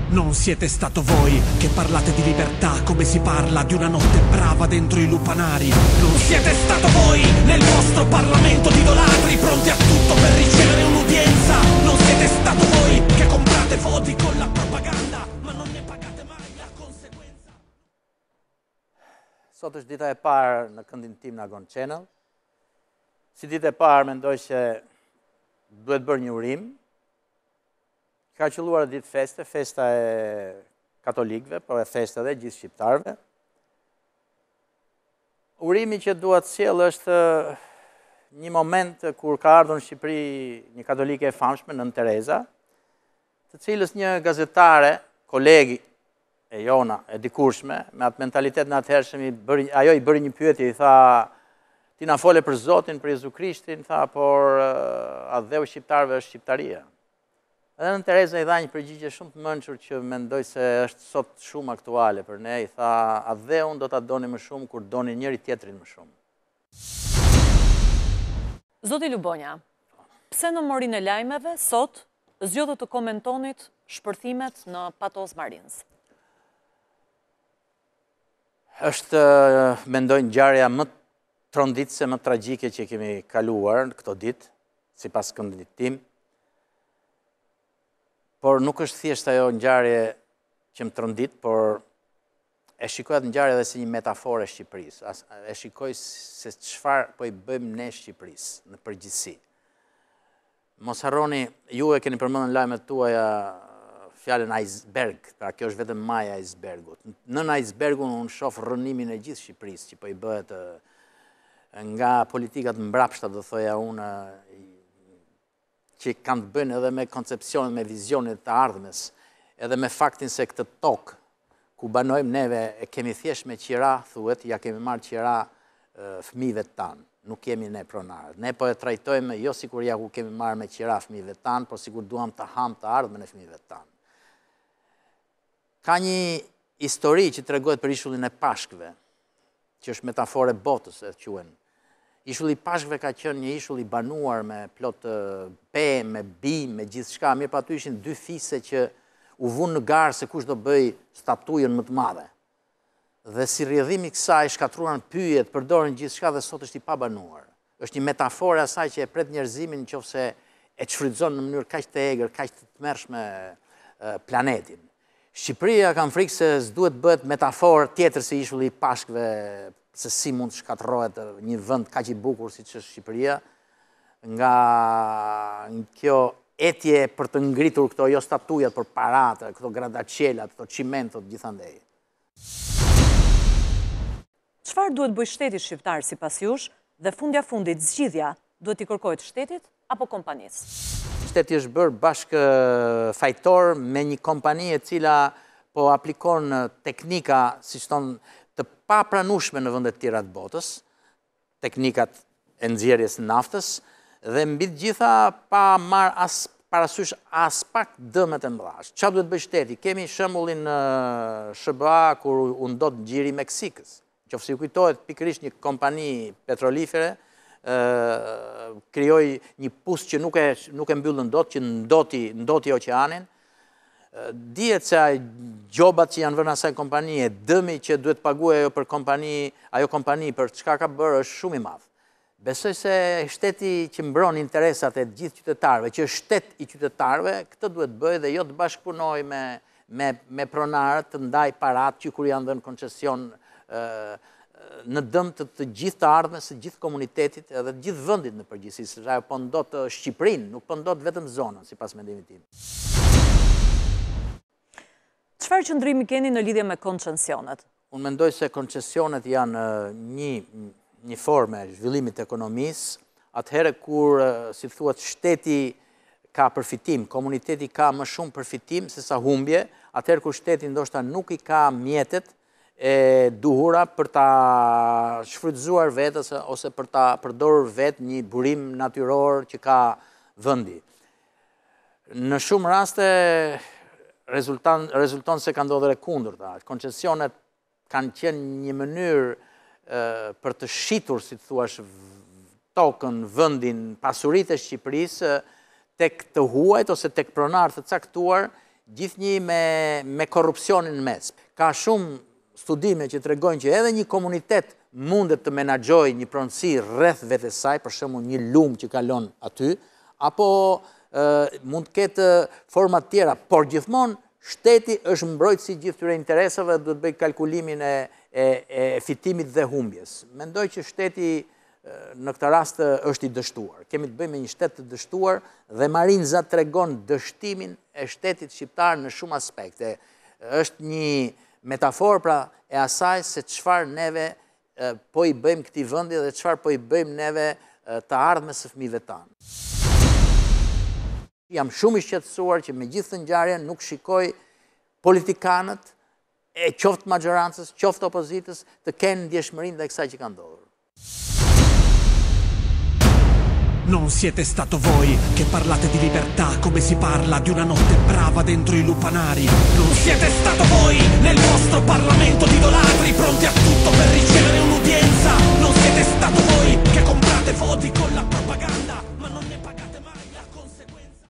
Non siete stato voi che parlate di libertà come si parla di una notte brava dentro i lupanari. Non siete stato voi nel vostro Parlamento di idolatri pronti a tutto per ricevere un'udienza. Non siete stato voi che comprate voti con la propaganda ma non ne pagate mai la conseguenza. Sot është dita e parë në këndin tim në Agon Channel. Si ditë e parë mendoj që duhet bërë një urim. Ka qëlluar ditë feste, festa e katolikëve, por e festa dhe gjithë shqiptarëve. Urimi që duhet sjell është një moment kur ka ardhur në Shqipëri një katolike e famshme, Nën Tereza, të cilës një gazetare, kolegi e jona, e dikurshme, me atë mentalitet në atëhershëm, ajo i bëri një pyetje, i tha, ti na fole për Zotin, për Jezu Krishtin, tha, por a dheu shqiptarëve është shqiptaria. Edhe Nën Tereza i dha një përgjigje shumë të mençur që mendoj se është sot shumë aktuale për ne. I tha, a dheun do ta doni më shumë kur doni njëri tjetrin më shumë. Zoti Lubonja, pse në morinë e lajmeve sot zgjodhët të komentonit shpërthimet në Patos Marins? Është, mendoj, ngjarja më tronditëse, më tragjike që kemi kaluar në këto ditë, sipas këndit tim. Por nuk është thjesht ajo ngjarje që më trondit, por e shikoj atë ngjarje edhe si një metaforë e Shqipërisë. E shikoj se çfarë po i bëjmë ne Shqipërisë në përgjithësi. Mos harroni, ju e keni përmendur në lajmet tuaja fjalën iceberg, pra kjo është vetëm maja e icebergut. Nën icebergun unë shoh rrënimin e gjithë Shqipërisë që po i bëhet nga politikat mbrapshta, do thoja unë, që kanë të bëjnë edhe me koncepcionet, me vizionet të ardhmes, edhe me faktin se këtë tokë, ku banojmë neve, e kemi thjesht me qira, thuhet, ja kemi marrë qira fëmijëve tanë, nuk kemi ne pronarët. Ne po e trajtojmë jo sikur ja ku kemi marrë me qira fëmijëve tanë, por sikur duam të hamë të ardhmen e fëmijëve tanë. Ka një histori që tregohet për ishullin e pashkëve, që është metafore botës, e quhen. Ishulli i pashkëve ka qenë një ishull i banuar me plot pemë, me bimë, me gjithçka, mirë pa aty ishin dy fise që u vunë në garë se kush do bëj statujën më të madhe. Dhe si rrjedhim i kësaj shkatruan pyjet, përdoren gjithçka dhe sot është i pabanuar. Është një metaforë asaj që e pret njerëzimin nëse e çfrytëzon në mënyrë kaq të egër, kaq të tmerrshme planetin. Shqipëria kam frikë se s'duhet bëhet metaforë tjetër si ishulli i pashkëve, se si mund të shkatërrohet një vend kaq i bukur siç është Shqipëria, nga kjo etje për të ngritur këto jo statujat, por paratë, këto gradacielat, këto çimentot gjithandej. Çfarë duhet bëjë shteti shqiptar sipas jush dhe fundja fundit zgjidhja duhet i kërkohet shtetit apo kompanisë? Shteti është bërë bashkë fajtor me një kompani e cila po aplikon teknika, siç thonë, të papranueshme në vendet tjera të botës, teknikat e nxjerrjes së naftës, dhe mbi të gjitha pa marrë parasysh as pak dëmet e mëdha. Çfarë duhet bëjë shteti? Kemi shembullin në SBA kur u ndot ngjiri i Meksikës. Qoftë ju kujtohet pikërisht një kompani petrolifere krijoi një pus që nuk e mbyllën dot, që ndoti oqeanin. Dihet se gjobat që janë vënë asaj kompanie, dëmi që duhet paguaj ajo kompani për çka ka bërë është shumë i madh. Besoj se shteti që mbron interesat e gjithë qytetarëve, që është shtet i qytetarëve, këtë duhet bëjë dhe jo të bashkëpunojë me pronarët të ndaj parat që kur janë dhënë koncesion në dëm të gjithë të ardhmes, të gjithë komunitetit edhe të gjithë vendit në përgjithësi, sepse ajo po ndot Shqipërinë, nuk po ndot vetëm zonën, sipas mendimit tim. Çfarë qëndrimi keni në lidhje me koncesionet? Unë mendoj se koncesionet janë një formë e zhvillimit të ekonomisë, atëherë kur, si thuhet, shteti ka përfitim, komuniteti ka më shumë përfitim se sa humbje, atëherë kur shteti ndoshta nuk i ka mjetet e duhura për ta shfrytëzuar vetes ose për ta përdorur vetë një burim natyror që ka vendi. Në shumë raste rezulton se ka ndodhur e kundërta. Koncesionet kanë qenë një mënyrë për të shitur, si të thuash, tokën, vendin, pasuritë e Shqipërisë tek të huajt ose tek pronarë të caktuar, gjithnjë me korrupsionin në mes. Ka shumë studime që tregojnë që edhe një komunitet mundet të menaxhojë një pronësi rreth vetes saj, për shembull një lumë që kalon aty, apo mund të ketë forma të tjera, por gjithmonë shteti është mbrojtësi gjithë këtyre interesave dhe duhet bëj kalkulimin e fitimit dhe humbjes. Mendoj që shteti në këtë rast është i dështuar. Kemi të bëjmë me një shtet të dështuar dhe Marinza tregon dështimin e shtetit shqiptar në shumë aspekte. Është një metaforë pra e asaj se çfarë neve po i bëjmë këtij vendi dhe çfarë po i bëjmë neve të ardhmes së fëmijëve tanë. Jam shumë i shqetësuar që me gjithë të ngjarjen nuk shikoj politikanët e qoftë maggiorancës, qoftë opozitës të kenë ndjeshmërinë dhe kësaj që ka ndodhur. Non siete stato voi che parlate di libertà come si parla di una notte brava dentro i lupanari. Non siete stato voi nel vostro Parlamento di idolatri pronti a tutto